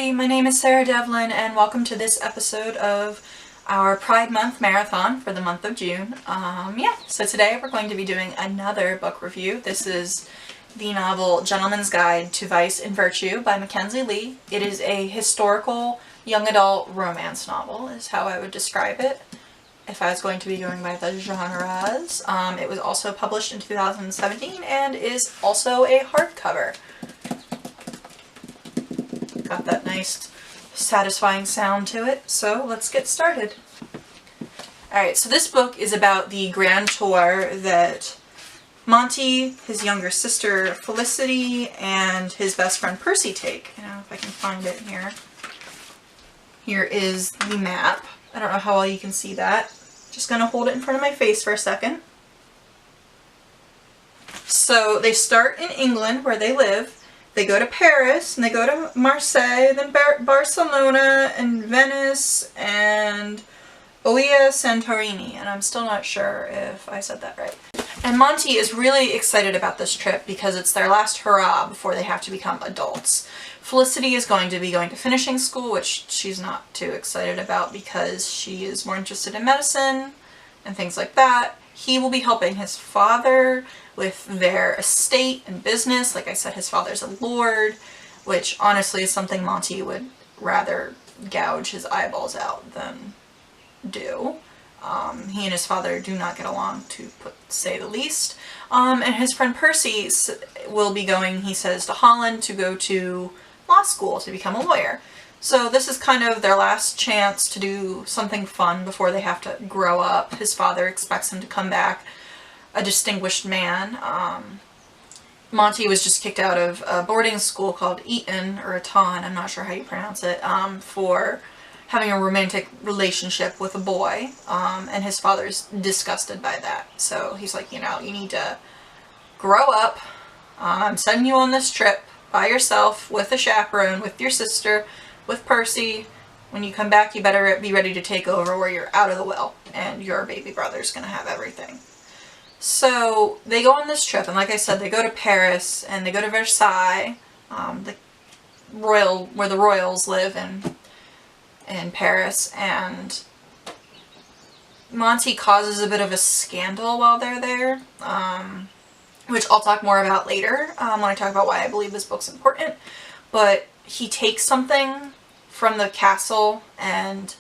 everybody, my name is Sarah Devlin and welcome to this episode of our Pride Month Marathon for the month of June. So today we're going to be doing another book review. This is the novel Gentleman's Guide to Vice and Virtue by Mackenzi Lee. It is a historical young adult romance novel, is how I would describe it if I was going to be going by the genres. It was also published in 2017 and is also a hardcover. Got that nice satisfying sound to it, so let's get started. Alright, so this book is about the grand tour that Monty, his younger sister Felicity, and his best friend Percy take. If I can find it here. Here is the map. I don't know how well you can see that. Just gonna hold it in front of my face for a second. So they start in England, where they live. They go to Paris, and they go to Marseille, then Barcelona, and Venice, and Oia Santorini, and I'm still not sure if I said that right. And Monty is really excited about this trip because it's their last hurrah before they have to become adults. Felicity is going to be going to finishing school, which she's not too excited about because she is more interested in medicine and things like that. He will be helping his father with their estate and business. Like I said, his father's a lord, which honestly is something Monty would rather gouge his eyeballs out than do. He and his father do not get along, to say the least. And his friend Percy will be going, he says, to Holland to go to law school to become a lawyer. So this is kind of their last chance to do something fun before they have to grow up. His father expects him to come back a distinguished man. Monty was just kicked out of a boarding school called Eton, or Eton, I'm not sure how you pronounce it, for having a romantic relationship with a boy, and his father's disgusted by that. So he's like, you need to grow up. I'm sending you on this trip by yourself, with a chaperone, with your sister, with Percy. When you come back, you better be ready to take over where you're out of the will, and your baby brother's gonna have everything. So they go on this trip, and like I said, they go to Paris, and they go to Versailles, where the royals live in Paris, and Monty causes a bit of a scandal while they're there, which I'll talk more about later when I talk about why I believe this book's important. But he takes something from the castle, and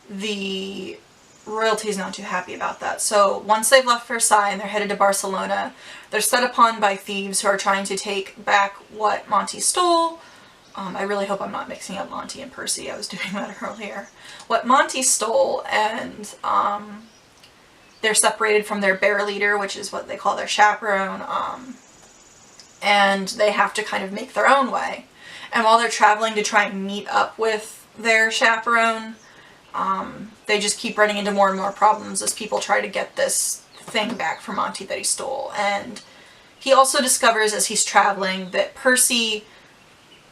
the royalty's not too happy about that. So once they've left Versailles and they're headed to Barcelona, they're set upon by thieves who are trying to take back what Monty stole. I really hope I'm not mixing up Monty and Percy. I was doing that earlier. What Monty stole, and they're separated from their bear leader, which is what they call their chaperone, and they have to kind of make their own way. And while they're traveling to try and meet up with their chaperone, they just keep running into more and more problems as people try to get this thing back from Monty that he stole. And he also discovers as he's traveling that Percy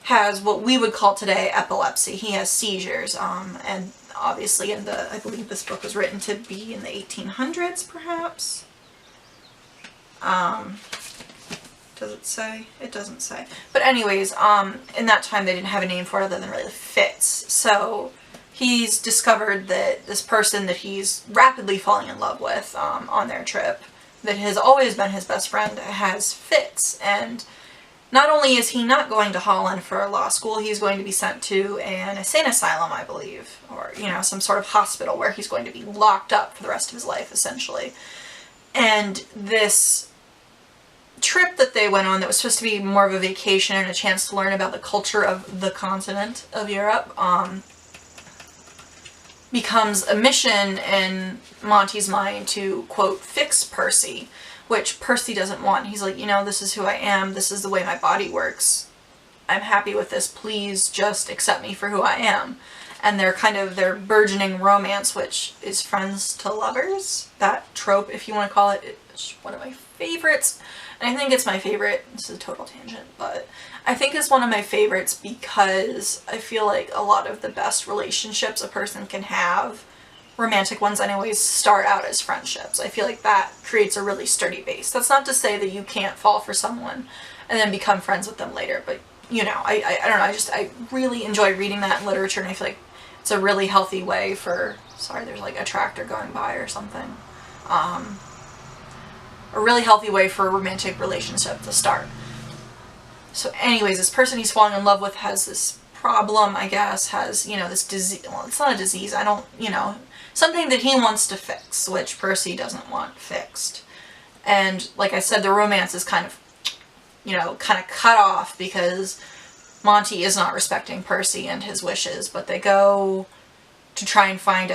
has what we would call today epilepsy. He has seizures, and obviously I believe this book was written to be in the 1800s, perhaps. Does it say? It doesn't say. But anyways, in that time they didn't have a name for it other than really fits. So he's discovered that this person that he's rapidly falling in love with on their trip, that has always been his best friend, has fits. And not only is he not going to Holland for law school, he's going to be sent to an insane asylum, I believe, or, some sort of hospital where he's going to be locked up for the rest of his life, essentially. And this trip that they went on that was supposed to be more of a vacation and a chance to learn about the culture of the continent of Europe, becomes a mission in Monty's mind to, quote, fix Percy, which Percy doesn't want. He's like, this is who I am, this is the way my body works, I'm happy with this, please just accept me for who I am. And their burgeoning romance, which is friends to lovers, that trope, if you want to call it, is one of my favorites. And I think it's my favorite, this is a total tangent, but I think it's one of my favorites because I feel like a lot of the best relationships a person can have, romantic ones anyways, start out as friendships. I feel like that creates a really sturdy base. That's not to say that you can't fall for someone and then become friends with them later, but you know, I don't know, I really enjoy reading that in literature, and I feel like it's a really healthy way for, sorry, there's like a tractor going by or something, a really healthy way for a romantic relationship to start. So anyways, this person he's falling in love with has this problem, I guess, has, you know, this disease, well, it's not a disease, I don't, you know, something that he wants to fix, which Percy doesn't want fixed. And like I said, the romance is kind of, you know, kind of cut off because Monty is not respecting Percy and his wishes, but they go to try and find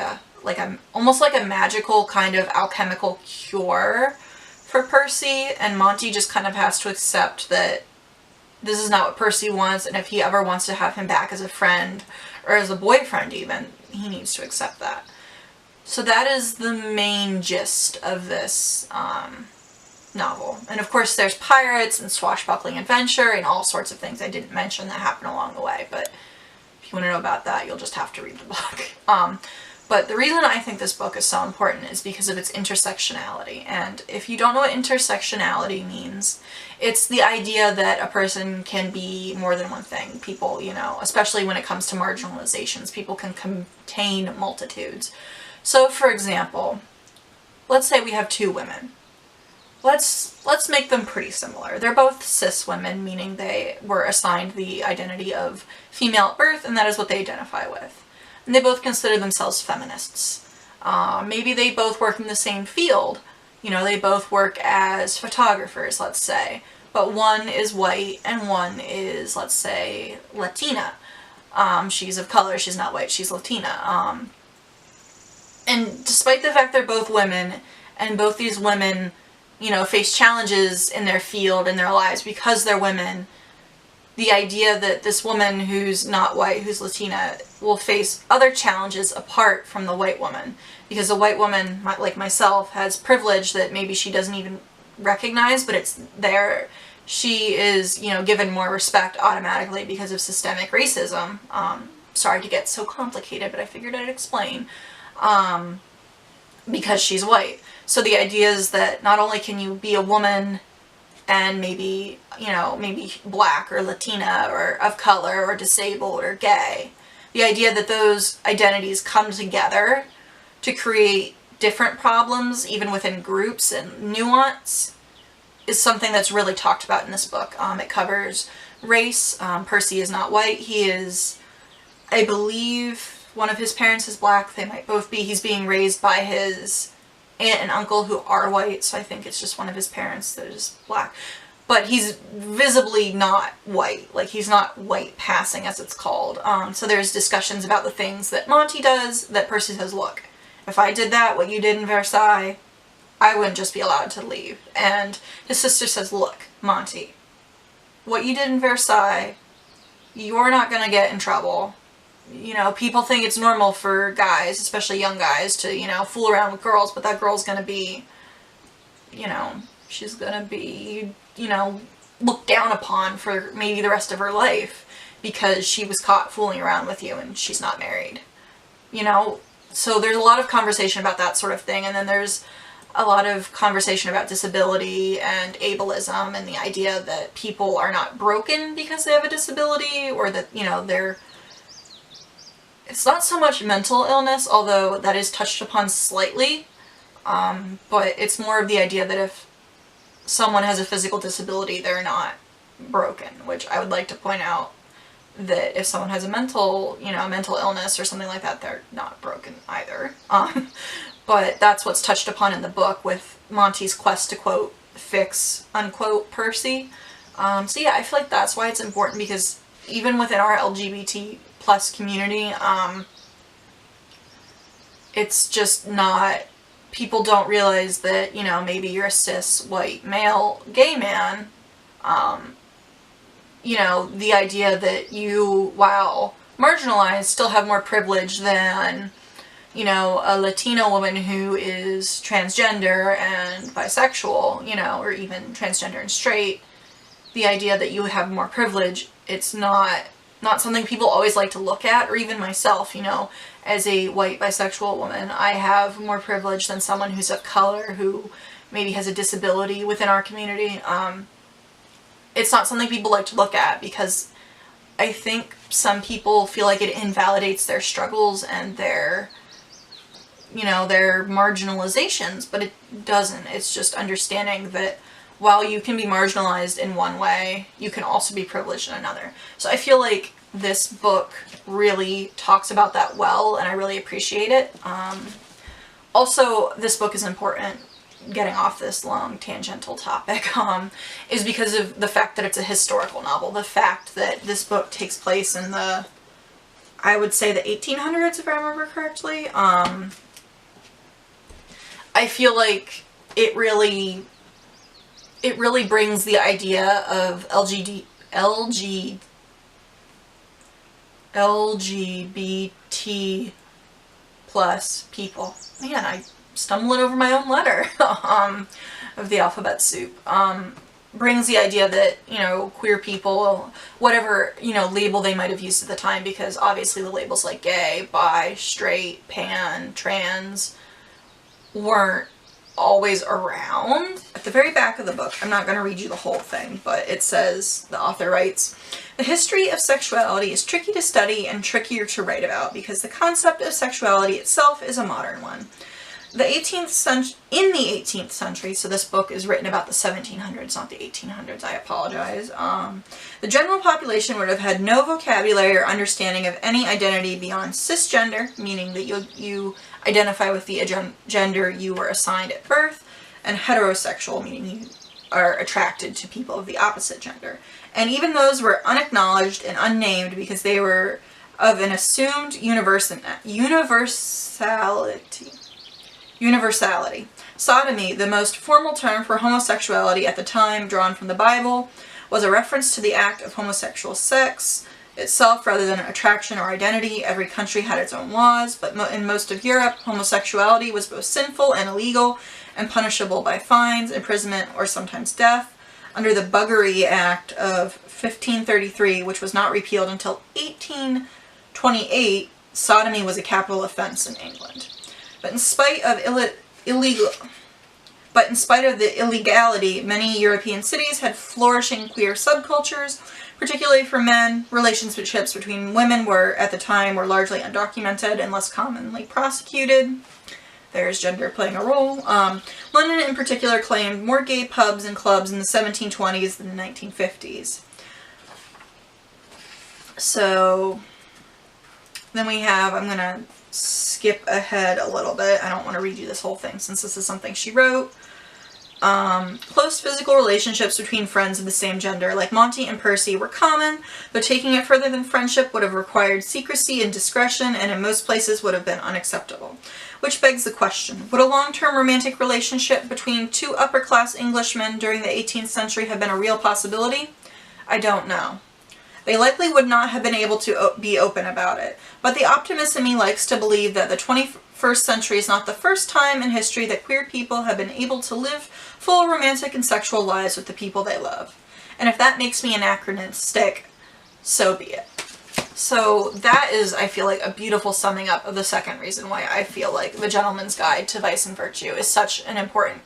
almost like a magical kind of alchemical cure for Percy, and Monty just kind of has to accept that this is not what Percy wants, and if he ever wants to have him back as a friend, or as a boyfriend even, he needs to accept that. So that is the main gist of this novel. And of course there's pirates and swashbuckling adventure and all sorts of things I didn't mention that happen along the way, but if you want to know about that, you'll just have to read the book. But the reason I think this book is so important is because of its intersectionality. And if you don't know what intersectionality means, it's the idea that a person can be more than one thing. People, you know, especially when it comes to marginalizations, people can contain multitudes. So for example, let's say we have two women. Let's make them pretty similar. They're both cis women, meaning they were assigned the identity of female at birth, and that is what they identify with. And they both consider themselves feminists. Maybe they both work in the same field. You know, they both work as photographers, let's say. But one is white and one is, let's say, Latina. She's of color, she's not white, she's Latina. And despite the fact they're both women, and both these women, you know, face challenges in their field, in their lives, because they're women, the idea that this woman who's not white, who's Latina, will face other challenges apart from the white woman. Because the white woman, like myself, has privilege that maybe she doesn't even recognize, but it's there. She is, you know, given more respect automatically because of systemic racism. Sorry to get so complicated, but I figured I'd explain. Because she's white. So the idea is that not only can you be a woman and maybe, you know, maybe black or Latina or of color or disabled or gay, the idea that those identities come together to create different problems, even within groups, and nuance, is something that's really talked about in this book. It covers race. Percy is not white. He is, I believe, one of his parents is black. They might both be. He's being raised by his aunt and uncle who are white, so I think it's just one of his parents that is black. But he's visibly not white. Like, he's not white passing, as it's called. So there's discussions about the things that Monty does that Percy says, look, if I did that, what you did in Versailles, I wouldn't just be allowed to leave. And his sister says, look, Monty, what you did in Versailles, you're not going to get in trouble. You know, people think it's normal for guys, especially young guys, to, you know, fool around with girls, but that girl's gonna be, you know, she's gonna be, you know, looked down upon for maybe the rest of her life because she was caught fooling around with you and she's not married. You know, so there's a lot of conversation about that sort of thing, and then there's a lot of conversation about disability and ableism and the idea that people are not broken because they have a disability, or that, you know, it's not so much mental illness, although that is touched upon slightly, but it's more of the idea that if someone has a physical disability, they're not broken, which I would like to point out that if someone has a mental illness or something like that, they're not broken either. But that's what's touched upon in the book with Monty's quest to, quote, fix, unquote, Percy. So yeah, I feel like that's why it's important, because even within our LGBT plus community, it's just not, people don't realize that, you know, maybe you're a cis, white, male, gay man, you know, the idea that you, while marginalized, still have more privilege than, you know, a Latina woman who is transgender and bisexual, you know, or even transgender and straight. The idea that you have more privilege, it's not something people always like to look at, or even myself, you know, as a white bisexual woman, I have more privilege than someone who's of color who maybe has a disability within our community. It's not something people like to look at because I think some people feel like it invalidates their struggles and their, you know, their marginalizations, but it doesn't. It's just understanding that while you can be marginalized in one way, you can also be privileged in another. So I feel like this book really talks about that well, and I really appreciate it. Also, this book is important, getting off this long tangential topic, is because of the fact that it's a historical novel. The fact that this book takes place in the, I would say, the 1800s, if I remember correctly. I feel like it really brings the idea of LGBT plus people. Man, I'm stumbling over my own letter of the alphabet soup. Brings the idea that, you know, queer people, whatever, you know, label they might have used at the time, because obviously the labels like gay, bi, straight, pan, trans weren't always around. At the very back of the book, I'm not going to read you the whole thing, but it says, the author writes, "The history of sexuality is tricky to study and trickier to write about because the concept of sexuality itself is a modern one. In the 18th century, so this book is written about the 1700s, not the 1800s, I apologize, the general population would have had no vocabulary or understanding of any identity beyond cisgender, meaning that you identify with the gender you were assigned at birth, and heterosexual, meaning you are attracted to people of the opposite gender. And even those were unacknowledged and unnamed because they were of an assumed universality. Sodomy, the most formal term for homosexuality at the time, drawn from the Bible, was a reference to the act of homosexual sex itself rather than attraction or identity. Every country had its own laws, but in most of Europe, homosexuality was both sinful and illegal and punishable by fines, imprisonment, or sometimes death. Under the Buggery Act of 1533, which was not repealed until 1828, sodomy was a capital offense in England. But in spite of the illegality, many European cities had flourishing queer subcultures, particularly for men. Relationships between women at the time were largely undocumented and less commonly prosecuted. There's gender playing a role. London in particular claimed more gay pubs and clubs in the 1720s than the 1950s. So then we have, I'm going to skip ahead a little bit. I don't want to read you this whole thing since this is something she wrote. Close physical relationships between friends of the same gender, like Monty and Percy, were common, though taking it further than friendship would have required secrecy and discretion, and in most places would have been unacceptable. Which begs the question, would a long-term romantic relationship between two upper-class Englishmen during the 18th century have been a real possibility? I don't know. They likely would not have been able to be open about it, but the optimist in me likes to believe that the 21st century is not the first time in history that queer people have been able to live full romantic and sexual lives with the people they love. And if that makes me anachronistic, so be it. So that is, I feel like, a beautiful summing up of the second reason why I feel like The Gentleman's Guide to Vice and Virtue is such an important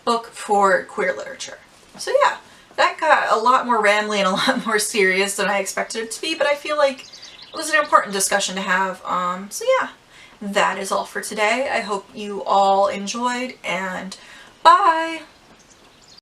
book for queer literature. So yeah, that got a lot more rambly and a lot more serious than I expected it to be, but I feel like it was an important discussion to have. So yeah, that is all for today. I hope you all enjoyed, and bye!